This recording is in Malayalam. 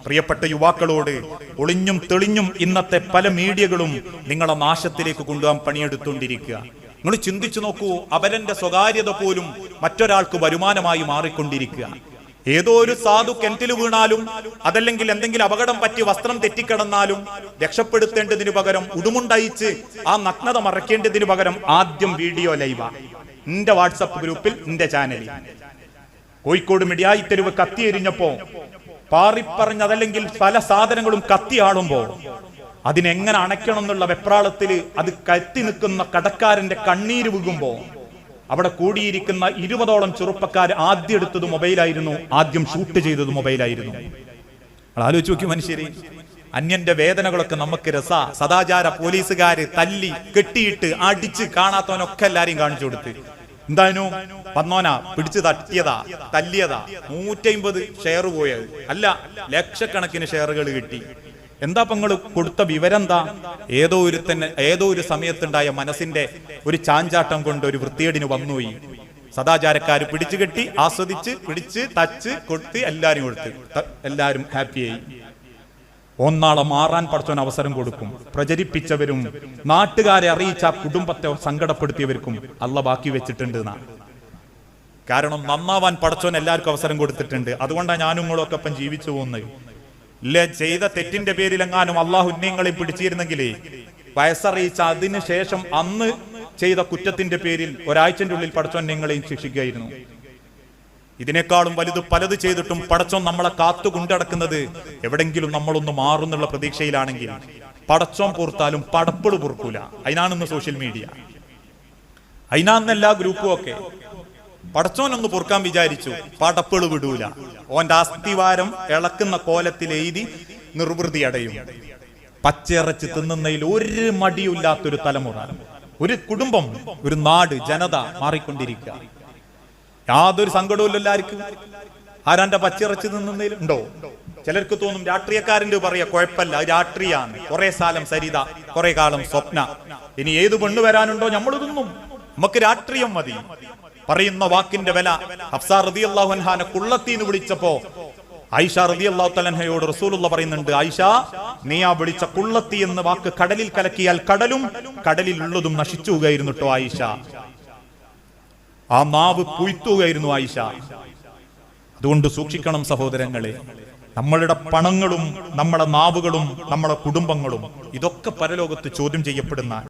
പ്രിയപ്പെട്ട യുവാക്കളോട് ഒളിഞ്ഞും തെളിഞ്ഞും ഇന്നത്തെ പല മീഡിയകളും നിങ്ങളെ നാശത്തിലേക്ക് കൊണ്ടുപോകാൻ പണിയെടുത്തുകൊണ്ടിരിക്കുക. നിങ്ങൾ ചിന്തിച്ചു നോക്കൂ, അവരന്റെ സ്വകാര്യത പോലും മറ്റൊരാൾക്ക് വരുമാനമായി മാറിക്കൊണ്ടിരിക്കുക. ഏതോ ഒരു സാധു കിണറ്റിൽ വീണാലും അതല്ലെങ്കിൽ എന്തെങ്കിലും അപകടം പറ്റി വസ്ത്രം തെറ്റിക്കിടന്നാലും രക്ഷപ്പെടുത്തേണ്ടതിനു പകരം ഉടുമുണ്ടയിച്ച് ആ നഗ്നത മറയ്ക്കേണ്ടതിനു പകരം ആദ്യം വീഡിയോ ലൈവാ. എന്റെ വാട്സപ്പ് ഗ്രൂപ്പിൽ, എന്റെ ചാനലിൽ കോഴിക്കോട് മിഠായി തെരുവ് കത്തിയെരിഞ്ഞപ്പോ പാറിപ്പറഞ്ഞതല്ലെങ്കിൽ പല സാധനങ്ങളും കത്തിയാടുമ്പോ അതിനെങ്ങനെ അണയ്ക്കണം എന്നുള്ള വെപ്രാളത്തിൽ അത് കത്തി നിൽക്കുന്ന കടക്കാരന്റെ കണ്ണീര് വീകുമ്പോ അവിടെ കൂടിയിരിക്കുന്ന 20ഓളം ചെറുപ്പക്കാർ ആദ്യം എടുത്തത് മൊബൈലായിരുന്നു, ആദ്യം ഷൂട്ട് ചെയ്തത് മൊബൈലായിരുന്നു. ആലോചിച്ച് നോക്കി മനുഷ്യരെ, അന്യന്റെ വേദനകളൊക്കെ നമുക്ക് രസാ. സദാചാര പോലീസുകാര് തല്ലി കെട്ടിയിട്ട് അടിച്ച് കാണാത്തവനൊക്കെ എല്ലാരെയും കാണിച്ചു കൊടുത്ത് എന്തായാലും വന്നോനാ പിടിച്ചു തട്ടിയതാ തല്ലിയതാ 150 ഷെയർ പോയത് അല്ല, ലക്ഷക്കണക്കിന് ഷെയറുകൾ കിട്ടി. എന്താ നിങ്ങൾ കൊടുത്ത വിവരം എന്താ? ഏതോ ഒരു സമയത്തുണ്ടായ മനസ്സിന്റെ ഒരു ചാഞ്ചാട്ടം കൊണ്ട് ഒരു വൃത്തിയേടിന് വന്നുപോയി. സദാചാരക്കാര് പിടിച്ചു കെട്ടി ആസ്വദിച്ച് പിടിച്ച് തച്ച് കൊടുത്ത് എല്ലാരും കൊടുത്ത് എല്ലാരും ഹാപ്പിയായി. ഒന്നാളെ മാറാൻ പഠിച്ചവൻ അവസരം കൊടുക്കും. പ്രചരിപ്പിച്ചവരും നാട്ടുകാരെ അറിയിച്ച കുടുംബത്തെ സങ്കടപ്പെടുത്തിയവർക്കും അള്ള ബാക്കി വെച്ചിട്ടുണ്ട് എന്നാണ്. കാരണം നന്നാവാൻ പഠിച്ചവൻ എല്ലാവർക്കും അവസരം കൊടുത്തിട്ടുണ്ട്. അതുകൊണ്ടാണ് ഞാനും നിങ്ങളൊക്കെ ഒപ്പം ജീവിച്ചു പോകുന്നത്. ഇല്ല, ചെയ്ത തെറ്റിന്റെ പേരിലെങ്ങാനും അള്ളാഹു നിങ്ങളെ പിടിച്ചിരുന്നെങ്കിലേ വയസ്സറിയിച്ച അതിന് ശേഷം അന്ന് ചെയ്ത കുറ്റത്തിന്റെ പേരിൽ ഒരാഴ്ചന്റെ ഉള്ളിൽ പഠിച്ചവൻ നിങ്ങളെയും ശിക്ഷിക്കുകയായിരുന്നു. ഇതിനേക്കാളും വലുത് പലത് ചെയ്തിട്ടും പടച്ചോൻ നമ്മളെ കാത്തു കൊണ്ടടക്കുന്നത് എവിടെങ്കിലും നമ്മളൊന്ന് മാറുന്നുള്ള പ്രതീക്ഷയിലാണെങ്കിൽ പടച്ചോൻ പൊറുത്താലും പടപ്പിള് പൊറുക്കൂല. അതിനാണെന്ന് സോഷ്യൽ മീഡിയ, അതിനാന്ന് എല്ലാ ഗ്രൂപ്പും ഒക്കെ. പടച്ചോനൊന്ന് പൊറുക്കാൻ വിചാരിച്ചു, പടപ്പിള് വിടൂല. ഓന്റെ അസ്ഥിവാരം ഇളക്കുന്ന കോലത്തിൽ എഴുതി നിർവൃതി അടയും. പച്ചയിറച്ചി തിന്നുന്നതിൽ ഒരു മടിയില്ലാത്തൊരു തലമുറ, ഒരു കുടുംബം, ഒരു നാട്, ജനത മാറിക്കൊണ്ടിരിക്കുക. യാതൊരു സങ്കടവും എല്ലാവർക്കും. ആരാന്റെ പച്ചിറച്ചി നിന്നതിൽ ഉണ്ടോ? ചിലർക്ക് തോന്നും രാഷ്ട്രീയക്കാരൻ്റെ പറയാ കുഴപ്പമില്ല, രാഷ്ട്രീയാണ്. കുറെ കാലം സരിത, കുറെ കാലം സ്വപ്ന, ഇനി ഏത് പെണ്ണു വരാനുണ്ടോ നമ്മൾ തിന്നും, നമുക്ക് രാഷ്ട്രീയം മതി. പറയുന്ന വാക്കിന്റെ വില. ഹഫ്സ റളിയല്ലാഹു അൻഹാനെ കുള്ളത്തിന്ന് വിളിച്ചപ്പോ ആയിഷ റളിയല്ലാഹു തആല അൻഹയോട് റസൂലുള്ള പറയുന്നുണ്ട്, ആയിഷ നീ ആ വിളിച്ച കുള്ളത്തി എന്ന വാക്ക് കടലിൽ കലക്കിയാൽ കടലും കടലിലുള്ളതും നശിച്ചു പോകുകയായിരുന്നു ട്ടോ ആയിഷ. ആ നാവ് കുയ്ത്തുകയായിരുന്നു ആയിഷ. അതുകൊണ്ട് സൂക്ഷിക്കണം സഹോദരങ്ങളെ. നമ്മളുടെ പണങ്ങളും നമ്മുടെ നാവുകളും നമ്മുടെ കുടുംബങ്ങളും ഇതൊക്കെ പരലോകത്ത് ചോദ്യം ചെയ്യപ്പെടുന്ന